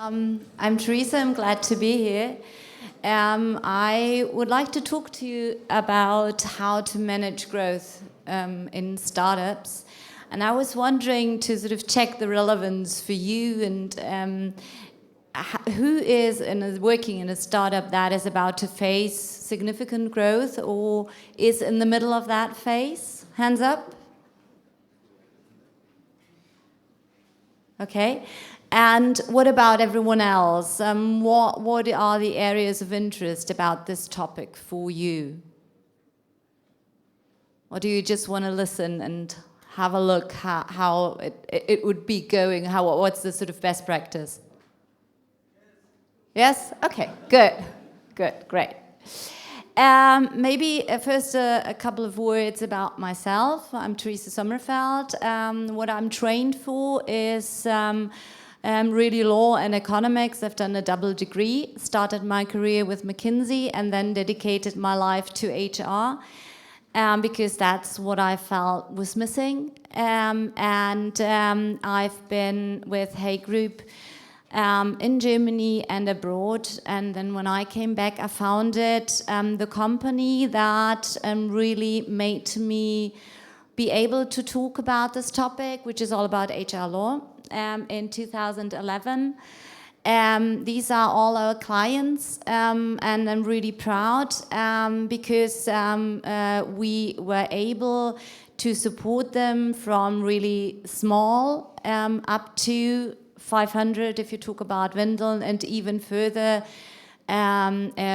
I'm Tereza, I'm glad to be here. I would like to talk to you about how to manage growth in startups. And I was wondering to sort of check the relevance for you and who is working in a startup that is about to face significant growth or is in the middle of that phase? Hands up. Okay. And what about everyone else? What are the areas of interest about this topic for you? Or do you just want to listen and have a look how it would be going? What's the sort of best practice? Yes? Okay, good, great. Maybe first a couple of words about myself. I'm Tereza Sommerfeld. What I'm trained for is really law and economics. I've done a double degree, started my career with McKinsey and then dedicated my life to HR because that's what I felt was missing. I've been with Hey Group in Germany and abroad, and then when I came back I founded the company that really made me be able to talk about this topic, which is all about HR law. In 2011. These are all our clients, and I'm really proud because we were able to support them from really small up to 500 if you talk about Windeln, and even further.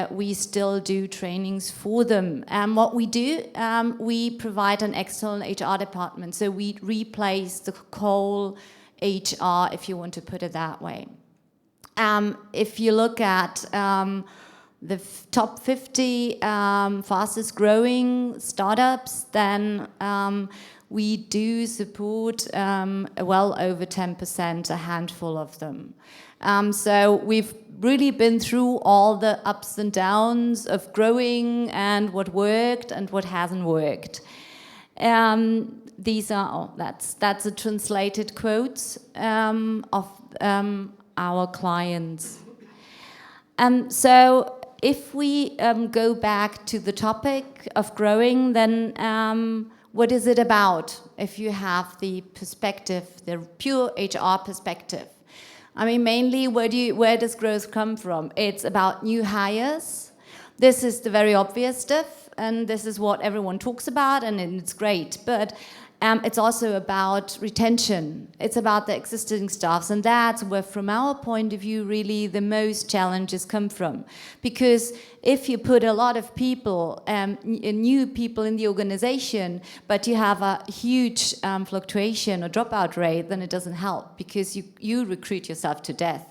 We still do trainings for them. What we do, we provide an external HR department, so we replace the whole HR, if you want to put it that way. If you look at the top 50 fastest growing startups, then we do support well over 10%, a handful of them. So we've really been through all the ups and downs of growing and what worked and what hasn't worked. These are, that's a translated quote of our clients. So if we go back to the topic of growing, then what is it about if you have the perspective, the pure HR perspective? I mean, mainly where does growth come from? It's about new hires. This is the very obvious stuff, and this is what everyone talks about, and it's great. But it's also about retention. It's about the existing staffs, and that's where, from our point of view, really the most challenges come from. Because if you put a lot of people, new people in the organization, but you have a huge fluctuation or dropout rate, then it doesn't help, because you recruit yourself to death.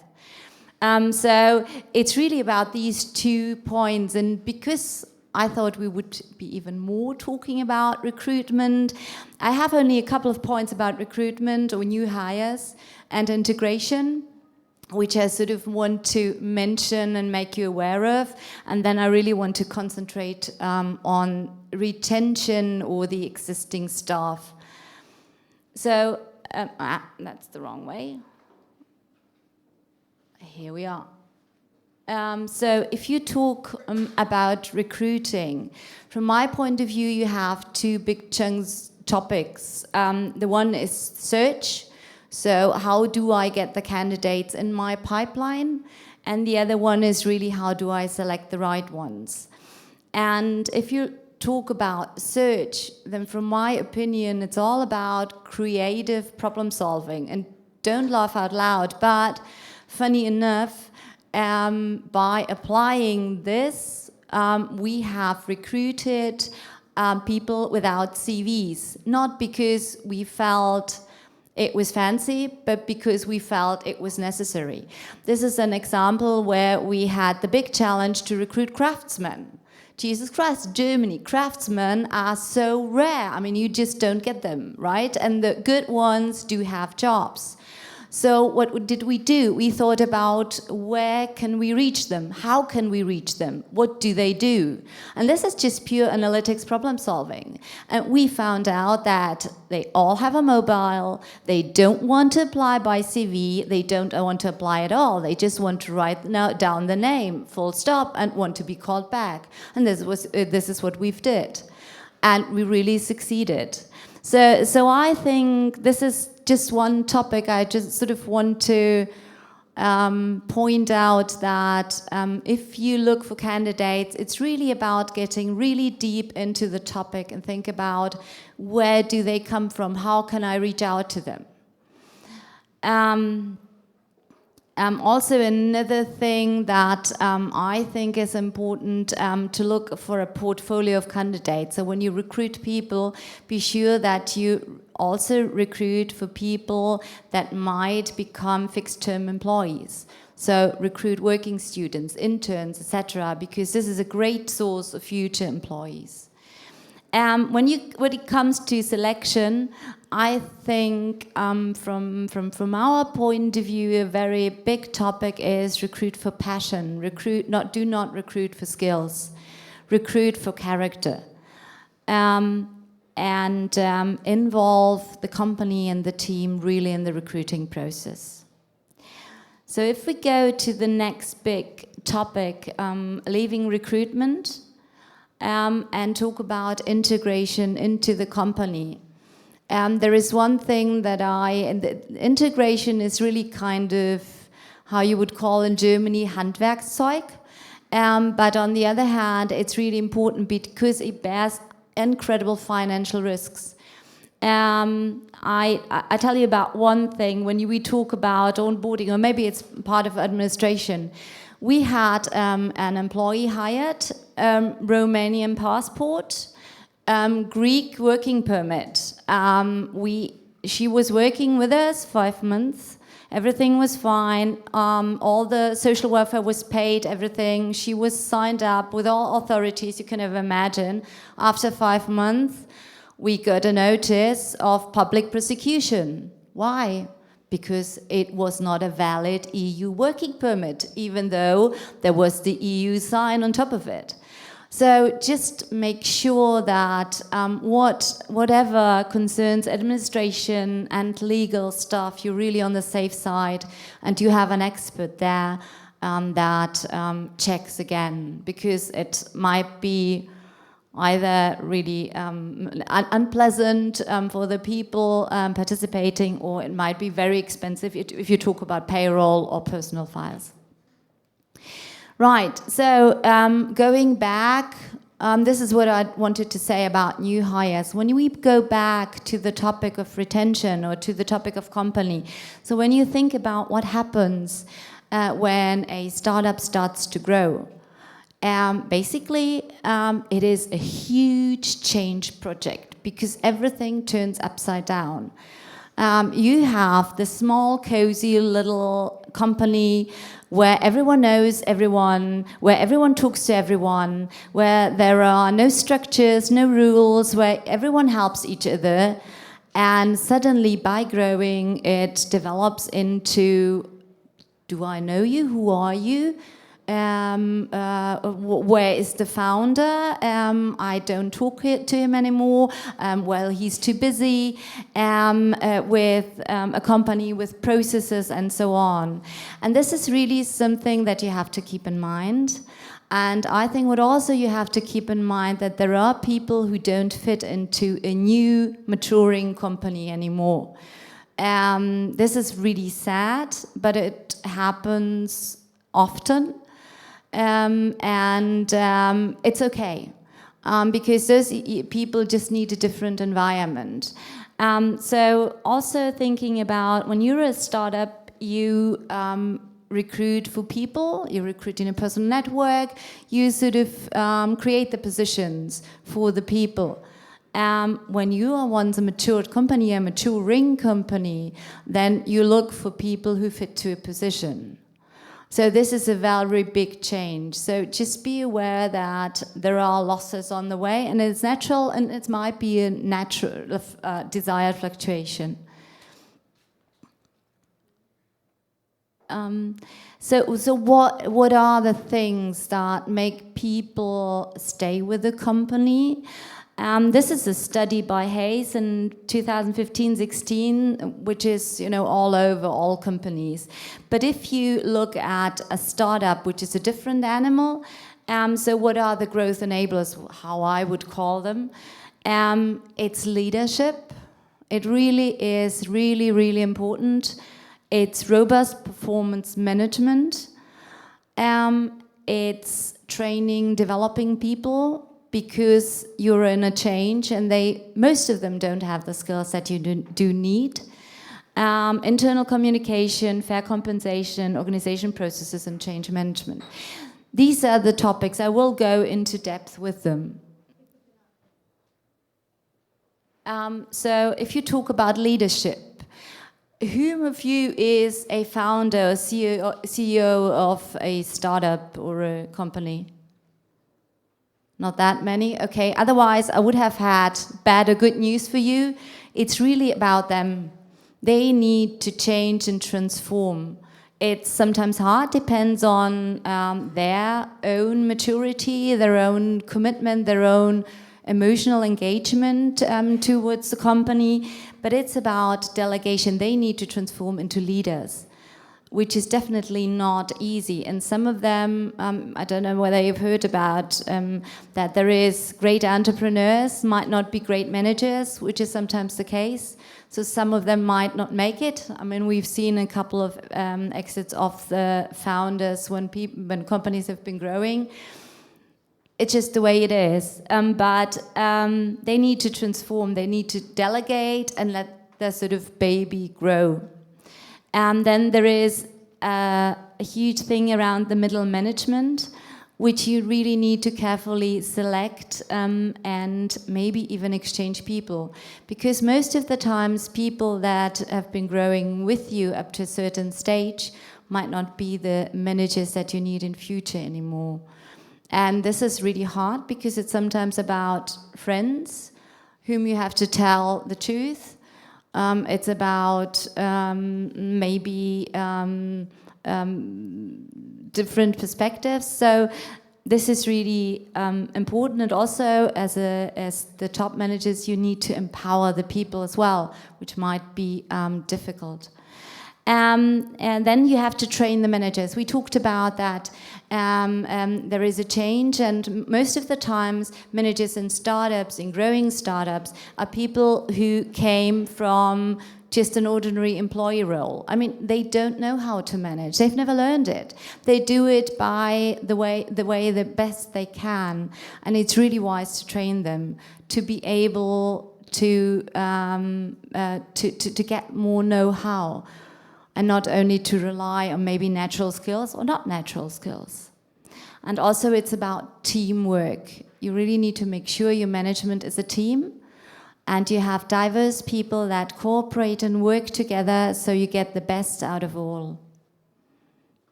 So it's really about these 2 points, and because I thought we would be even more talking about recruitment, I have only a couple of points about recruitment or new hires and integration, which I sort of want to mention and make you aware of, and then I really want to concentrate on retention or the existing staff. So that's the wrong way. Here we are. So if you talk about recruiting, from my point of view, you have 2 big topics. The one is search. So how do I get the candidates in my pipeline? And the other one is really how do I select the right ones? And if you talk about search, then from my opinion, it's all about creative problem solving. And don't laugh out loud, but funny enough, by applying this, we have recruited people without CVs, not because we felt it was fancy, but because we felt it was necessary. This is an example where we had the big challenge to recruit craftsmen. Jesus Christ, Germany, craftsmen are so rare. I mean, you just don't get them, right? And the good ones do have jobs. So what did we do? We thought about where can we reach them? How can we reach them? What do they do? And this is just pure analytics problem solving. And we found out that they all have a mobile, they don't want to apply by CV, they don't want to apply at all, they just want to write down the name, full stop, and want to be called back. And this is what we've did. And we really succeeded. So I think this is just one topic. I just sort of want to point out that if you look for candidates, it's really about getting really deep into the topic and think about where do they come from, how can I reach out to them. Also another thing that I think is important to look for a portfolio of candidates. So when you recruit people, be sure that you also recruit for people that might become fixed-term employees. So recruit working students, interns, etc., because this is a great source of future employees. When it comes to selection, I think from our point of view, a very big topic is recruit for passion. Do not recruit for skills. Recruit for character. And involve the company and the team really in the recruiting process. So if we go to the next big topic, leaving recruitment, and talk about integration into the company. There is one thing that integration is really kind of how you would call in Germany Handwerkszeug, but on the other hand, it's really important because it bears incredible financial risks. I tell you about one thing when we talk about onboarding, or maybe it's part of administration. We had an employee hired, Romanian passport, Greek working permit. She was working with us 5 months. Everything was fine. All the social welfare was paid, everything. She was signed up with all authorities you can ever imagine. After 5 months, we got a notice of public prosecution. Why? Because it was not a valid EU working permit, even though there was the EU sign on top of it. So just make sure that whatever concerns administration and legal stuff, you're really on the safe side and you have an expert there that checks again, because it might be either really unpleasant for the people participating, or it might be very expensive if you talk about payroll or personal files. Right, so going back, this is what I wanted to say about new hires. When we go back to the topic of retention or to the topic of company, so when you think about what happens when a startup starts to grow, basically it is a huge change project because everything turns upside down. You have the small, cozy little company where everyone knows everyone, where everyone talks to everyone, where there are no structures, no rules, where everyone helps each other. And suddenly, by growing, it develops into, do I know you? Who are you? Where is the founder? I don't talk to him anymore. Well, he's too busy with a company with processes and so on. And this is really something that you have to keep in mind. And I think what also you have to keep in mind that there are people who don't fit into a new maturing company anymore. This is really sad, but it happens often. It's okay, because those people just need a different environment. So also thinking about when you're a startup, you recruit for people, you recruit in a personal network, you sort of create the positions for the people. When you are once a matured company, a maturing company, then you look for people who fit to a position. So this is a very big change. So just be aware that there are losses on the way, and it's natural, and it might be a natural desired fluctuation. So what are the things that make people stay with the company? This is a study by Hayes in 2015-16, which is, all over all companies. But if you look at a startup, which is a different animal, so what are the growth enablers, how I would call them? It's leadership. It really is really, really important. It's robust performance management. It's training, developing people, because you're in a change and most of them don't have the skills that you do need. Internal communication, fair compensation, organization processes, and change management. These are the topics. I will go into depth with them. So if you talk about leadership, whom of you is a founder or CEO of a startup or a company? Not that many? Okay, otherwise I would have had bad or good news for you. It's really about them. They need to change and transform. It's sometimes hard, depends on their own maturity, their own commitment, their own emotional engagement towards the company, but it's about delegation. They need to transform into leaders, which is definitely not easy. And some of them, I don't know whether you've heard about that there is great entrepreneurs, might not be great managers, which is sometimes the case. So some of them might not make it. I mean, we've seen a couple of exits of the founders when companies have been growing. It's just the way it is. But they need to transform. They need to delegate and let their sort of baby grow. And then there is a huge thing around the middle management, which you really need to carefully select and maybe even exchange people. Because most of the times people that have been growing with you up to a certain stage might not be the managers that you need in future anymore. And this is really hard because it's sometimes about friends whom you have to tell the truth. It's about maybe different perspectives. So this is really important. And also, as the top managers, you need to empower the people as well, which might be difficult. And then you have to train the managers. We talked about that. There is a change, and most of the times managers in startups, in growing startups, are people who came from just an ordinary employee role. I mean, they don't know how to manage. They've never learned it. They do it by the best they can, and it's really wise to train them to be able to get more know-how. And not only to rely on maybe natural skills or not natural skills. And also it's about teamwork. You really need to make sure your management is a team and you have diverse people that cooperate and work together so you get the best out of all.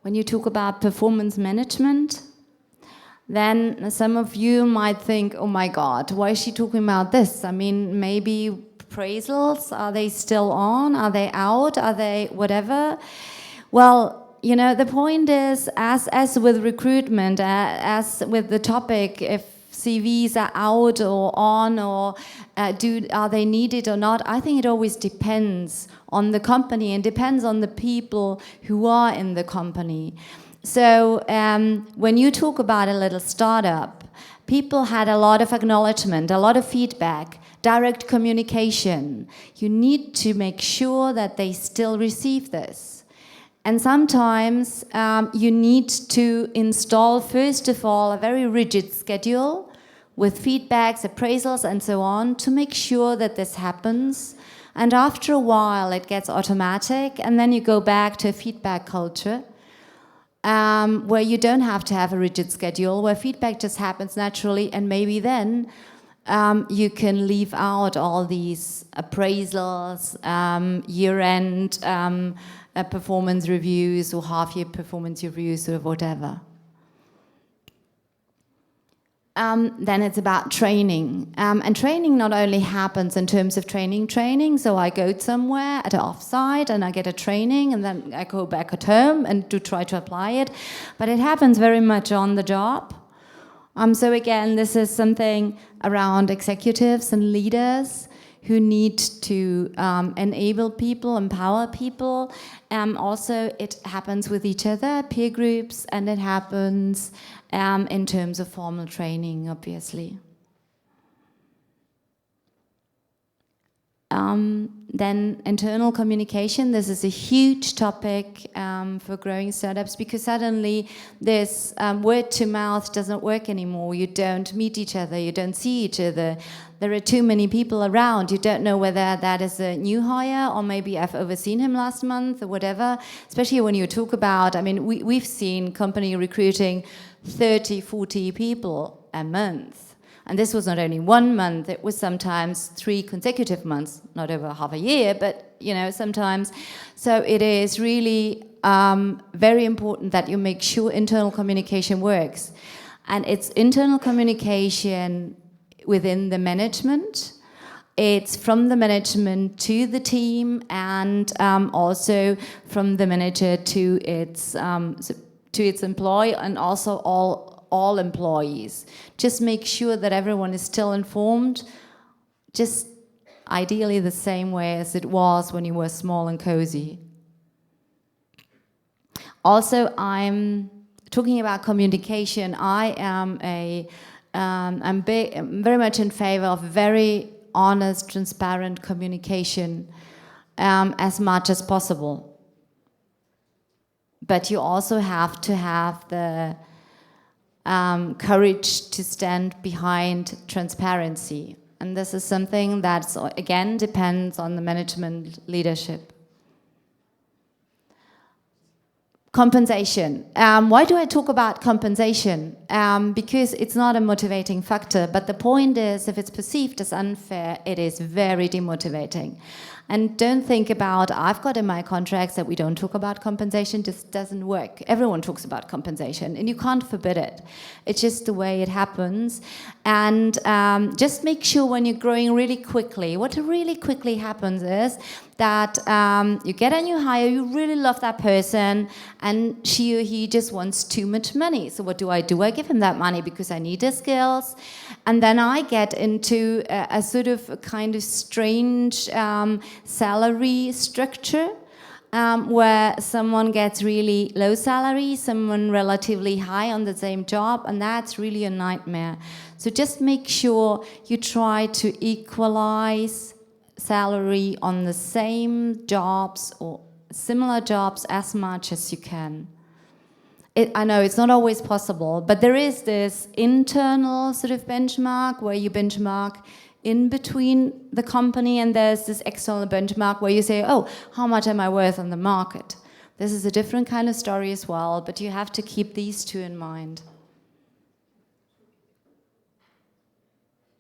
When you talk about performance management, then some of you might think, oh my God, why is she talking about this? I mean, maybe appraisals, are they still on? Are they out? Are they whatever? Well, the point is, as with recruitment, as with the topic, if CVs are out or on or are they needed or not, I think it always depends on the company and depends on the people who are in the company. So when you talk about a little startup, people had a lot of acknowledgement, a lot of feedback, direct communication. You need to make sure that they still receive this. And sometimes you need to install, first of all, a very rigid schedule with feedbacks, appraisals, and so on to make sure that this happens. And after a while, it gets automatic, and then you go back to a feedback culture. Where you don't have to have a rigid schedule, where feedback just happens naturally, and maybe then you can leave out all these appraisals, year-end performance reviews or half-year performance reviews or whatever. Then it's about training. And training not only happens in terms of training, so I go somewhere at an offsite and I get a training and then I go back at home and to try to apply it, but it happens very much on the job. So again, this is something around executives and leaders who need to enable people, empower people. Also, it happens with each other, peer groups, and it happens in terms of formal training, obviously. Then internal communication, this is a huge topic for growing startups, because suddenly this word to mouth doesn't work anymore. You don't meet each other, you don't see each other. There are too many people around. You don't know whether that is a new hire or maybe I've overseen him last month or whatever. Especially when you talk about, I mean, we've seen company recruiting 30, 40 people a month. And this was not only 1 month, it was sometimes 3 consecutive months, not over half a year, but sometimes. So it is really very important that you make sure internal communication works. And it's internal communication within the management. It's from the management to the team, and also from the manager to its employee, and also all employees. Just make sure that everyone is still informed, just ideally the same way as it was when you were small and cozy. Also, I'm talking about communication. I am I'm very much in favor of very honest, transparent communication as much as possible. But you also have to have the courage to stand behind transparency. And this is something that, again, depends on the management leadership. Compensation. Why do I talk about compensation? Because it's not a motivating factor, but the point is, if it's perceived as unfair, it is very demotivating. And don't think about, I've got in my contracts that we don't talk about compensation. Just doesn't work. Everyone talks about compensation, and you can't forbid it. It's just the way it happens. And just make sure when you're growing really quickly, what really quickly happens is that you get a new hire, you really love that person, and she or he just wants too much money. So what do? I give him that money because I need his skills. And then I get into a sort of a kind of strange salary structure where someone gets really low salary, someone relatively high on the same job, and that's really a nightmare. So just make sure you try to equalize salary on the same jobs or similar jobs as much as you can. I know it's not always possible, but there is this internal sort of benchmark where you benchmark in between the company, and there's this external benchmark where you say, oh, how much am I worth on the market? This is a different kind of story as well, but you have to keep these two in mind.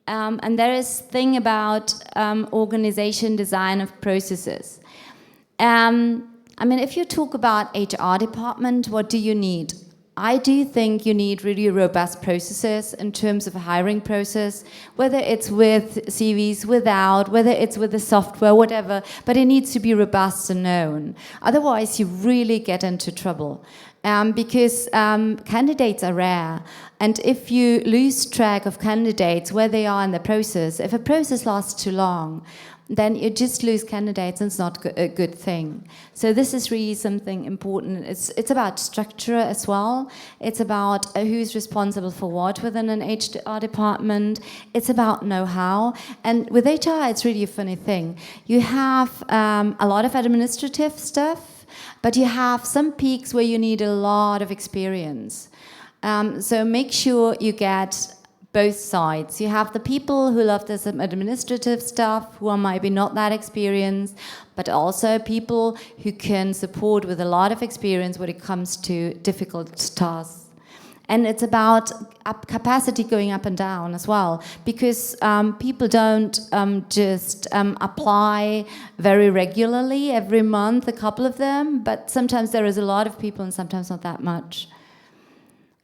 And there is thing about organization design of processes. I mean, if you talk about HR department, what do you need? I do think you need really robust processes in terms of a hiring process, whether it's with CVs, without, whether it's with the software, whatever, but it needs to be robust and known. Otherwise, you really get into trouble. Because candidates are rare, and if you lose track of candidates, where they are in the process, if a process lasts too long, then you just lose candidates, and it's not a good thing. So this is really something important. It's about structure as well. It's about who's responsible for what within an HR department. It's about know-how. And with HR, it's really a funny thing. You have a lot of administrative stuff, but you have some peaks where you need a lot of experience. So make sure you get both sides. You have the people who love this administrative stuff, who are maybe not that experienced, but also people who can support with a lot of experience when it comes to difficult tasks. And it's about capacity going up and down as well, because people don't just apply very regularly, every month, a couple of them, but sometimes there is a lot of people and sometimes not that much.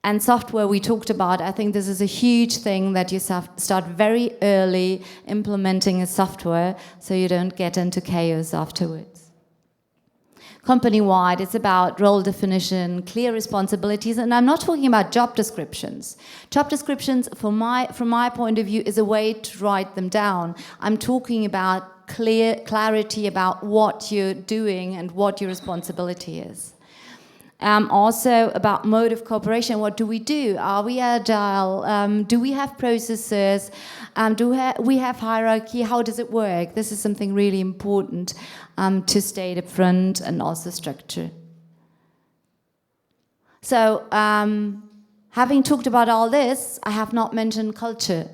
And software we talked about, I think this is a huge thing that you start very early implementing a software so you don't get into chaos afterwards. Company-wide, it's about role definition, clear responsibilities, and I'm not talking about job descriptions. Job descriptions, from my point of view, is a way to write them down. I'm talking about clarity about what you're doing and what your responsibility is. Also about mode of cooperation. What do we do? Are we agile? Do we have processes? Do we have hierarchy? How does it work? This is something really important to state up front, and also structure. So, having talked about all this, I have not mentioned culture.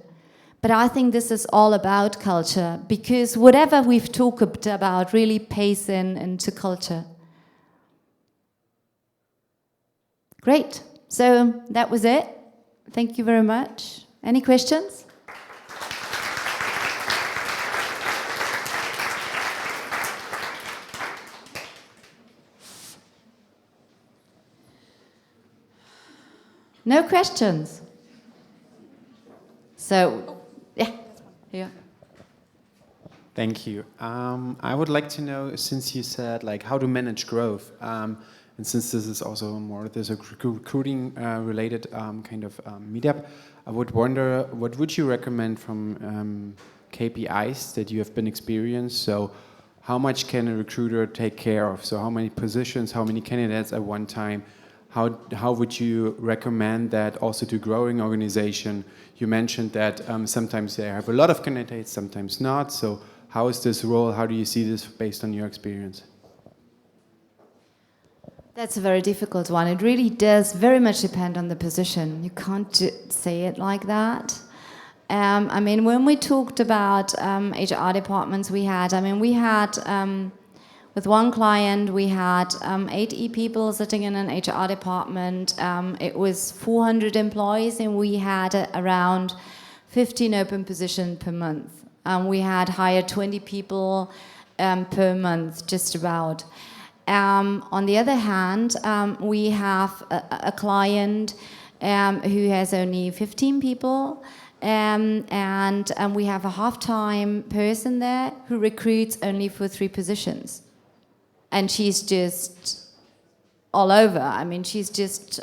But I think this is all about culture, because whatever we've talked about really pays into culture. Great. So that was it. Thank you very much. Any questions? No questions? So, yeah. Here. Thank you. I would like to know, since you said like how to manage growth, and since this is also more, there's a recruiting related kind of meetup, I would wonder, what would you recommend from KPIs that you have been experienced? So how much can a recruiter take care of? So how many positions, how many candidates at one time? How would you recommend that also to growing organization? You mentioned that sometimes they have a lot of candidates, sometimes not. So how is this role? How do you see this based on your experience? That's a very difficult one. It really does very much depend on the position. You can't say it like that. I mean, when we talked about HR departments we had with one client, we had 80 people sitting in an HR department. It was 400 employees, and we had around 15 open positions per month. We had hired 20 people per month, just about. On the other hand, we have a client who has only 15 people, and we have a half-time person there who recruits only for 3 positions. And she's just all over. I mean, she's just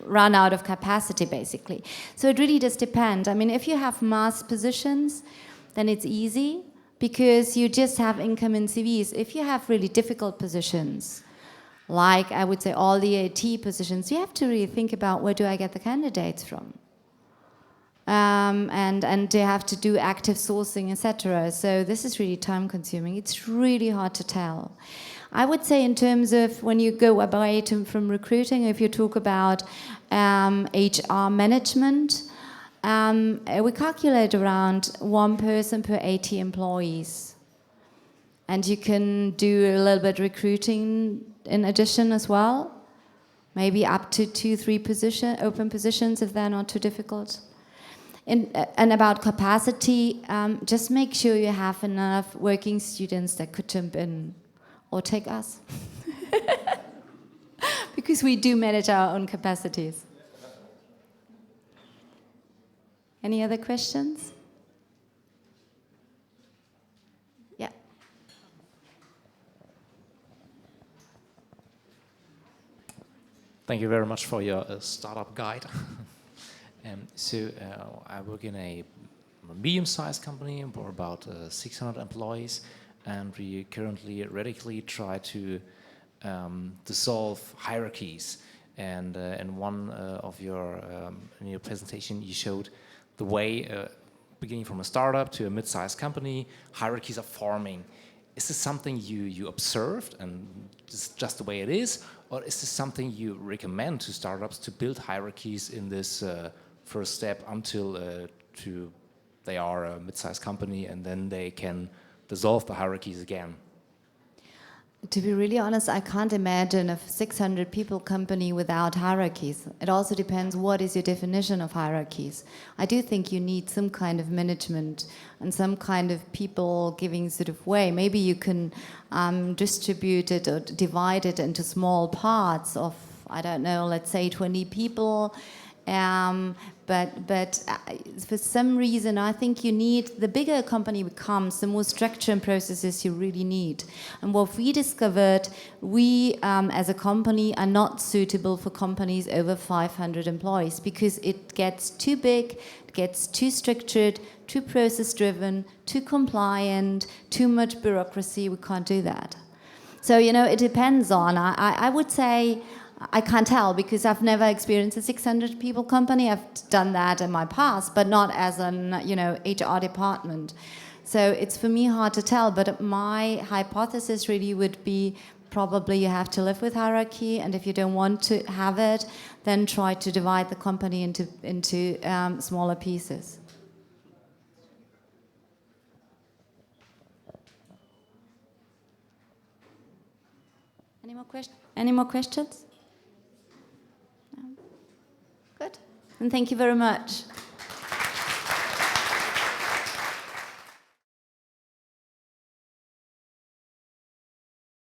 run out of capacity, basically. So it really does depend. I mean, if you have mass positions, then it's easy, because you just have incoming CVs. If you have really difficult positions, like I would say all the AT positions, you have to really think about, where do I get the candidates from? And you have to do active sourcing, etc. So this is really time consuming. It's really hard to tell. I would say, in terms of when you go away from recruiting, if you talk about HR management, we calculate around 1 person per 80 employees. And you can do a little bit recruiting in addition as well. Maybe up to 2-3 open positions, if they're not too difficult. And about capacity, just make sure you have enough working students that could jump in or take us. Because we do manage our own capacities. Any other questions? Yeah. Thank you very much for your startup guide. I work in a medium-sized company for about 600 employees, and we currently radically try to dissolve hierarchies. And in one of in your presentation, you showed the way, beginning from a startup to a mid-sized company, hierarchies are forming. Is this something you observed and it's just the way it is, or is this something you recommend to startups to build hierarchies in this first step until they are a mid-sized company, and then they can dissolve the hierarchies again? To be really honest, I can't imagine a 600 people company without hierarchies. It also depends what is your definition of hierarchies. I do think you need some kind of management and some kind of people giving sort of way. Maybe you can distribute it or divide it into small parts of I don't know, let's say 20 people. But for some reason, I think you need, the bigger a company becomes, the more structure and processes you really need. And what we discovered, we as a company are not suitable for companies over 500 employees because it gets too big, it gets too structured, too process-driven, too compliant, too much bureaucracy. We can't do that. So, you know, it depends on, I would say, I can't tell because I've never experienced a 600 people company. I've done that in my past, but not as an, you know, HR department. So it's for me hard to tell, but my hypothesis really would be probably you have to live with hierarchy, and if you don't want to have it, then try to divide the company into smaller pieces. Any more questions? Good. And thank you very much.